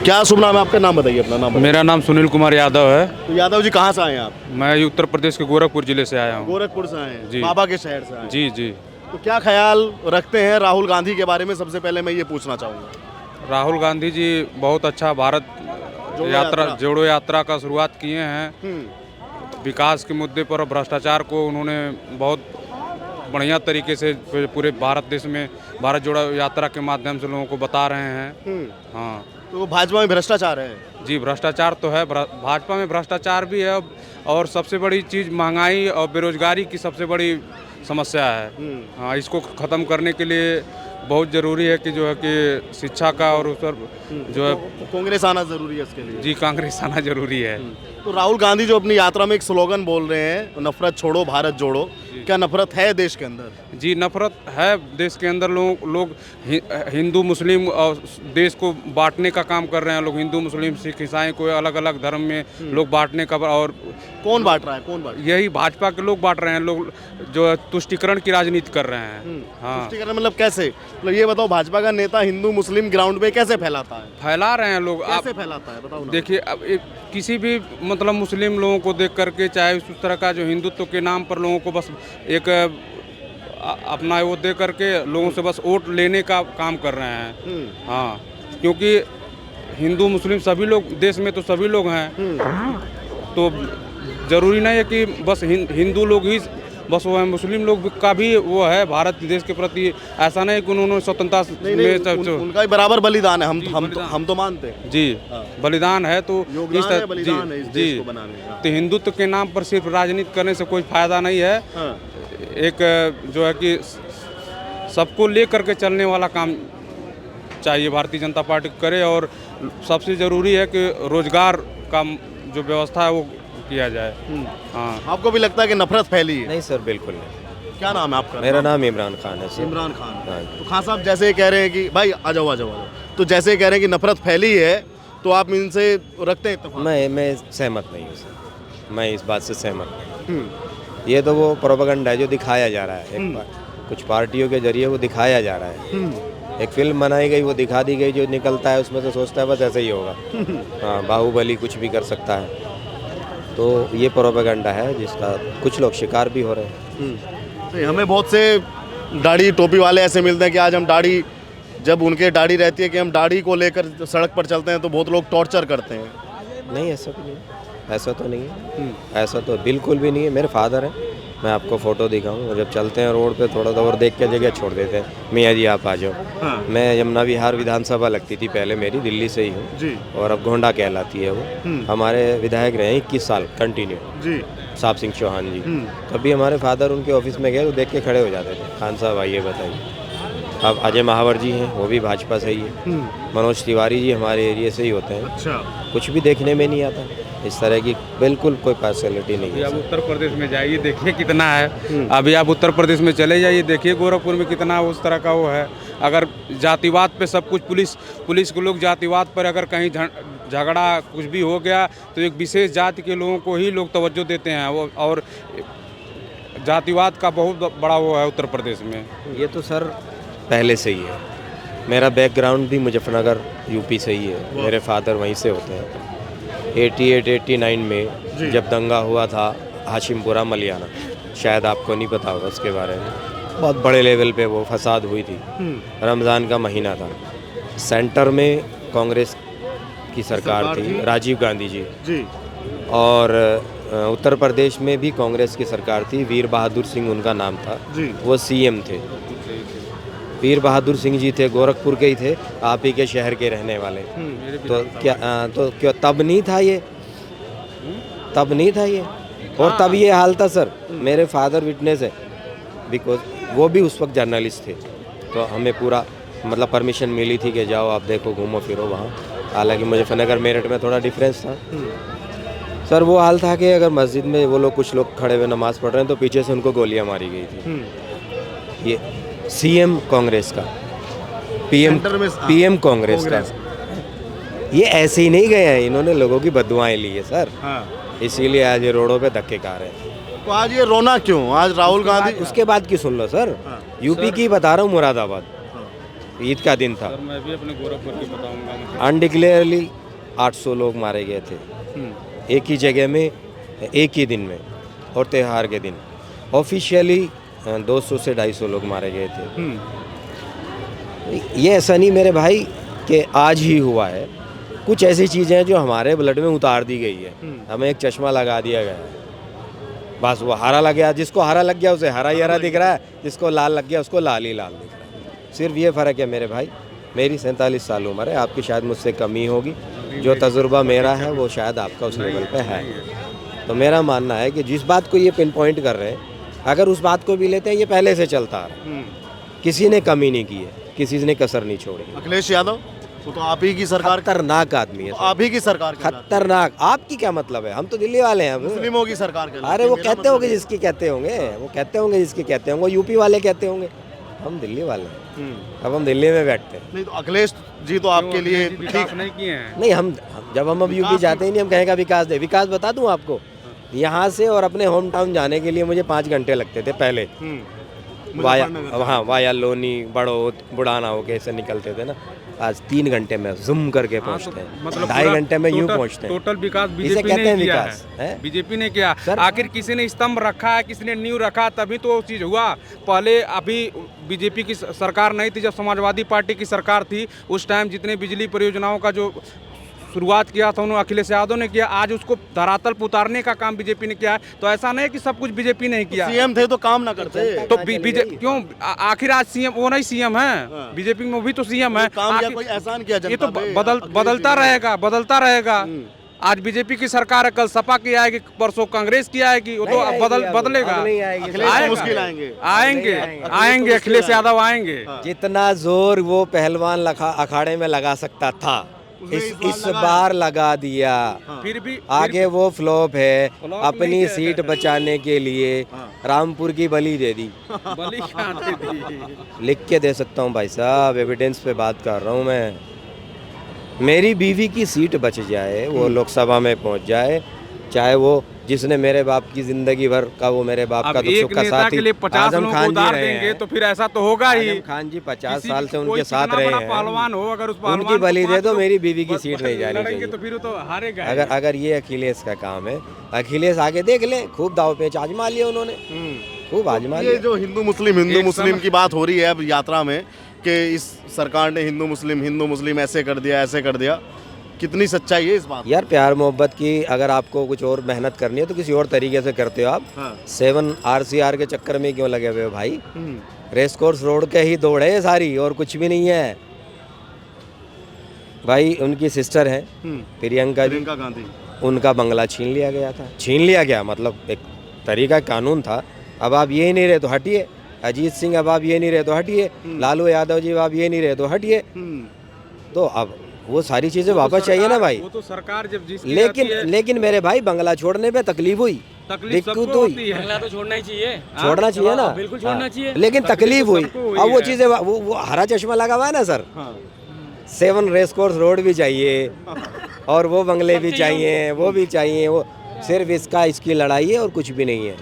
क्या शुभ नाम है आपका? नाम बताइए, अपना नाम बताइए। मेरा नाम सुनील कुमार यादव है। तो यादव जी कहाँ से आए हैं आप? मैं उत्तर प्रदेश के गोरखपुर जिले से आया हूँ। गोरखपुर से आए हैं, जी। बाबा के शहर से आए हैं। जी जी। तो क्या ख्याल रखते हैं राहुल गांधी के बारे में? सबसे पहले मैं ये पूछना चाहूँगा। राहुल गांधी जी बहुत अच्छा भारत जोड़ो यात्रा यात्रा। जोड़ो यात्रा का शुरुआत किए हैं। हम्म। विकास के मुद्दे पर और भ्रष्टाचार को उन्होंने बहुत बढ़िया तरीके से पूरे भारत देश में भारत जोड़ो यात्रा के माध्यम से लोगों को बता रहे हैं। हाँ तो भाजपा में भ्रष्टाचार है? जी, भ्रष्टाचार तो है। भाजपा में भ्रष्टाचार भी है और सबसे बड़ी चीज़ महंगाई और बेरोजगारी की सबसे बड़ी समस्या है। हाँ, इसको ख़त्म करने के लिए बहुत ज़रूरी है कि जो है कि शिक्षा का और उस पर जो है कांग्रेस आना जरूरी है इसके लिए। जी कांग्रेस आना जरूरी है। तो राहुल गांधी जो अपनी यात्रा में एक स्लोगन बोल रहे हैं, नफरत छोड़ो भारत जोड़ो, क्या नफरत है देश के अंदर? जी नफरत है देश के अंदर। लोग हिंदू मुस्लिम और देश को बांटने का काम कर रहे हैं। लोग हिंदू मुस्लिम सिख ईसाई को अलग अलग धर्म में लोग बांटने का, और कौन बांट रहा है? कौन बांट? यही भाजपा के लोग बांट रहे हैं। लोग जो है तुष्टिकरण की राजनीति कर रहे हैं। हाँ, तुष्टिकरण मतलब कैसे? मतलब ये बताओ, भाजपा का नेता हिंदू मुस्लिम ग्राउंड पे कैसे फैलाता है? फैला रहे हैं लोग। कैसे फैलाता है बताओ ना। देखिए, अब किसी भी मतलब मुस्लिम लोगों को देख करके, चाहे उस तरह का जो हिंदुत्व के नाम पर लोगों को बस एक अपना वो दे करके लोगों से बस वोट लेने का काम कर रहे हैं। हाँ, क्योंकि हिंदू मुस्लिम सभी लोग देश में तो सभी लोग हैं। तो ज़रूरी नहीं है कि बस हिंदू लोग ही बस वो है। मुस्लिम लोग का भी वो है भारत देश के प्रति। ऐसा नहीं कि उन्होंने स्वतंत्रता में उनका भी बराबर बलिदान है। हम तो मानते हैं जी। बलिदान है तो योगदान है, बलिदान है इस देश को बनाने का। तो हिंदुत्व के नाम पर सिर्फ राजनीति करने से कोई फायदा नहीं है। एक जो है कि सबको ले करके चलने वाला काम चाहिए भारतीय जनता पार्टी करे। और सबसे ज़रूरी है कि रोजगार का जो व्यवस्था है वो किया जाए। हाँ, आपको भी लगता है कि नफरत फैली है? नहीं सर, बिल्कुल नहीं। क्या नाम है आपका? मेरा नाम इमरान खान है सर। इमरान खान। हाँ। तो खान साहब जैसे कह रहे हैं कि भाई आ जाओ आ जाओ आ जाओ, तो जैसे कह रहे हैं कि नफरत फैली है, तो आप इनसे रखते हैं इत्तेफाक? मैं सहमत नहीं हूँ सर। मैं इस बात से सहमत नहीं। ये तो वो प्रोपेगेंडा है जो दिखाया जा रहा है। एक बार कुछ पार्टियों के जरिए वो दिखाया जा रहा है। एक फिल्म बनाई गई, वो दिखा दी गई, जो निकलता है उसमें से सोचता है बस ऐसे ही होगा। हाँ, बाहुबली कुछ भी कर सकता है। तो ये प्रोपेगेंडा है जिसका कुछ लोग शिकार भी हो रहे हैं। तो हमें बहुत से दाढ़ी टोपी वाले ऐसे मिलते हैं कि आज हम दाढ़ी, जब उनके दाढ़ी रहती है कि हम दाढ़ी को लेकर सड़क पर चलते हैं तो बहुत लोग टॉर्चर करते हैं। नहीं, ऐसा भी नहीं, ऐसा तो नहीं है। ऐसा तो बिल्कुल भी नहीं है। मेरे फादर हैं, मैं आपको फ़ोटो दिखाऊं, और जब चलते हैं रोड पे थोड़ा सा और देख के जगह छोड़ देते हैं, मियाँ जी आप आ जाओ। मैं यमुना विहार विधानसभा लगती थी पहले मेरी, दिल्ली से ही हूँ जी। और अब गोंडा कहलाती है वो। हमारे विधायक रहे 21 साल कंटिन्यू जी। साहब सिंह चौहान जी। तभी हमारे फादर उनके ऑफिस में गए तो देख के खड़े हो जाते थे, खान साहब आइए बताइए। अब अजय महावर जी हैं, वो भी भाजपा से ही है। मनोज तिवारी जी हमारे एरिया से ही होते हैं। अच्छा। कुछ भी देखने में नहीं आता इस तरह की, बिल्कुल कोई पार्शलिटी नहीं है। आप उत्तर प्रदेश में जाइए, देखिए कितना है। अभी आप उत्तर प्रदेश में चले जाइए, देखिए गोरखपुर में कितना उस तरह का वो है। अगर जातिवाद पे सब कुछ, पुलिस के लोग जातिवाद पर अगर कहीं झगड़ा कुछ भी हो गया तो एक विशेष जाति के लोगों को ही लोग तवज्जो देते हैं। वो और जातिवाद का बहुत बड़ा वो है उत्तर प्रदेश में। ये तो सर पहले से ही है। मेरा बैकग्राउंड भी मुजफ्फरनगर यूपी से ही है। मेरे फादर वहीं से होते हैं। 88-89 में जब दंगा हुआ था हाशिमपुरा मलियाना, शायद आपको नहीं पता होगा उसके बारे में, बहुत बड़े लेवल पे वो फसाद हुई थी। रमज़ान का महीना था। सेंटर में कांग्रेस की सरकार थी, राजीव गांधी जी। और उत्तर प्रदेश में भी कांग्रेस की सरकार थी, वीर बहादुर सिंह उनका नाम था। वो सीएम थे। वीर बहादुर सिंह जी थे, गोरखपुर के ही थे, आप ही के शहर के रहने वाले। तो क्या तब नहीं था ये? तब नहीं था ये, और तब ये हाल था सर। मेरे फादर विटनेस है, बिकॉज वो भी उस वक्त जर्नलिस्ट थे। तो हमें पूरा मतलब परमिशन मिली थी कि जाओ आप देखो, घूमो फिरो वहाँ। हालांकि मुजफ्फरनगर मेरठ में थोड़ा डिफरेंस था सर। वो हाल था कि अगर मस्जिद में वो लोग, कुछ लोग खड़े हुए नमाज़ पढ़ रहे हैं तो पीछे से उनको गोलियां मारी गई थी। ये सीएम कांग्रेस का, पीएम कांग्रेस का, ये ऐसे ही नहीं गए हैं, इन्होंने लोगों की बददुआएं ली है सर। इसीलिए आज ये रोडों पे धक्के खा रहे हैं। तो आज ये रोना क्यों? आज राहुल गांधी, उसके बाद की सुन लो सर। यूपी की बता रहा हूँ, मुरादाबाद, ईद का दिन था। मैं भी अपने गोरखपुर की बताऊंगा। अनडिक्लेयरली 800 लोग मारे गए थे एक ही जगह में एक ही दिन में, और त्यौहार के दिन ऑफिशियली 200 से 250 लोग मारे गए थे। ये ऐसा नहीं मेरे भाई कि आज ही हुआ है, कुछ ऐसी चीज़ें हैं जो हमारे ब्लड में उतार दी गई है, हमें एक चश्मा लगा दिया गया है, बस वो हरा लग गया, जिसको हरा लग गया उसे हरा ही हरा दिख रहा है, जिसको लाल लग गया उसको लाल ही लाल दिख रहा है। सिर्फ ये फ़र्क है मेरे भाई, मेरी 47 साल उम्र है, आपकी शायद मुझसे कम ही होगी, जो तजुर्बा मेरा है वो शायद आपका उस लेवल पे है। तो मेरा मानना है कि जिस बात को ये पिन पॉइंट कर रहे हैं, अगर उस बात को भी लेते हैं, ये पहले से चलता आ रहा है, किसी ने कमी नहीं की है, किसी ने कसर नहीं छोड़ी। अखिलेश यादव वो तो आप ही की सरकार, खतरनाक आदमी है, तो आप ही की सरकार कहलाते हैं। खतरनाक। आपकी क्या मतलब है, हम तो दिल्ली वाले हैं। मुस्लिमों की सरकार कहलाते हैं। अरे वो मेरा कहते मतलब होंगे जिसकी कहते होंगे, वो कहते होंगे जिसकी कहते होंगे, यूपी वाले कहते होंगे, हम दिल्ली वाले हैं, अब हम दिल्ली में बैठते हैं। नहीं तो अखिलेश जी तो आपके लिए विकास ठीक नहीं किए हैं। नहीं, हम जब हम अब यूपी जाते ही नहीं, हम कहेगा विकास दे। विकास बता दूं आपको, यहाँ से और अपने होम टाउन जाने के लिए मुझे 5 घंटे लगते थे पहले, वाया हाँ वाया लोनी बड़ौत बुढ़ाना हो के ऐसे निकलते थे ना, आज 3 घंटे में जूम करके पहुँचते हैं, मतलब 2.5 घंटे में यूँ टोटल- पहुँचते हैं। टोटल विकास इसे बीजेपी कहते ने हैं किया विकास, है, हैं? बीजेपी ने किया। सर- आखिर किसी ने स्तंभ रखा है, किसी ने नींव रखा, तभी तो वो चीज़ हुआ। पहले अभी बीजेपी की सरकार नहीं थी, जब समाजवादी पार्टी की सरकार थी, उस टाइम जितने बिजली परियोजनाओं का जो शुरुआत किया था उन्होंने अखिलेश यादव ने किया, आज उसको धरातल पर उतारने का काम बीजेपी ने किया है। तो ऐसा नहीं है कि सब कुछ बीजेपी ने ही किया। सीएम थे तो काम ना करते, तो बीजेपी क्यों आखिर आज सीएम वो नहीं सीएम है, बीजेपी में भी तो सीएम है। काम या आखिर- कोई एहसान किया ये तो जनता पे? बदलता रहेगा। आज बीजेपी की सरकार है, कल सपा की आएगी, परसों कांग्रेस की आएगी, वो तो नहीं अब आएगी, बदलेगा। अब नहीं आएगी। अखिलेश तो आएगा। मुश्किल आएंगे। आएंगे अखिलेश यादव आएंगे। जितना जोर वो पहलवान अखाड़े में लगा सकता था, इस बार लगा दिया। फिर भी आगे वो फ्लॉप है, फ्लॉप अपनी नहीं है। सीट बचाने के लिए रामपुर की बलि दे दी। बलि कहाँ दे दी? लिख के दे सकता हूँ भाई साहब, एविडेंस पे बात कर रहा हूँ मैं। मेरी बीवी की सीट बच जाए, वो लोकसभा में पहुँच जाए, चाहे वो जिसने मेरे बाप की जिंदगी भर का, वो मेरे बाप का अब दुख एक सुख का नेता साथ के ही लिए 50 आजम लोगों को खान जी उतार रहे देंगे हैं। तो फिर ऐसा तो होगा ही। आजम खान जी 50 किसी साल से कोई उनके साथ कितना रहे बड़ा हैं। पहलवान हो, अगर उस पहलवान उनकी को बलि दे 5 दो, लोग मेरी बीवी की सीट नहीं जानी लड़ेंगे चाहिए। तो फिर तो हारेगा। अगर ये अखिलेश का काम है, अखिलेश आगे देख ले, खूब दाव पेच आजमा लिया उन्होंने, खूब आजमा ये लिया। जो हिंदू मुस्लिम की बात हो रही है अब यात्रा में कि इस सरकार ने हिंदू मुस्लिम ऐसे कर दिया, कितनी सच्चाई है इस बात? यार प्यार मोहब्बत की अगर आपको कुछ और मेहनत करनी है तो किसी और तरीके से करते हो आप। 7 RCR के चक्कर में क्यों लगे हुए हो भाई? रेस कोर्स रोड के ही दौड़ है ये सारी, और कुछ भी नहीं है भाई। उनकी सिस्टर है प्रियंका गांधी, उनका बंगला छीन लिया गया था। छीन लिया गया मतलब एक तरीका कानून था, अब आप ये नहीं रहे तो हटिए। अजीत सिंह अब आप ये नहीं रहे तो हटिए। लालू यादव जी अब आप ये नहीं रहे तो हटिए। तो अब वो सारी चीजें वापस चाहिए ना भाई। वो तो सरकार जब जिसकी लेकिन मेरे भाई बंगला छोड़ने पे तकलीफ हुई, तकलीफ सबको दिक्कत हुई। होती है। बंगला तो छोड़ना ही चाहिए। छोड़ना चाहिए ना, बिल्कुल छोड़ना चाहिए। लेकिन तकलीफ हुई। सबको हुई अब वो है। चीजें वो हरा चश्मा लगा हुआ है ना सर, 7 रेस कोर्स रोड भी चाहिए और वो बंगले भी चाहिए, वो भी चाहिए। वो सिर्फ इसकी लड़ाई है और कुछ भी नहीं है।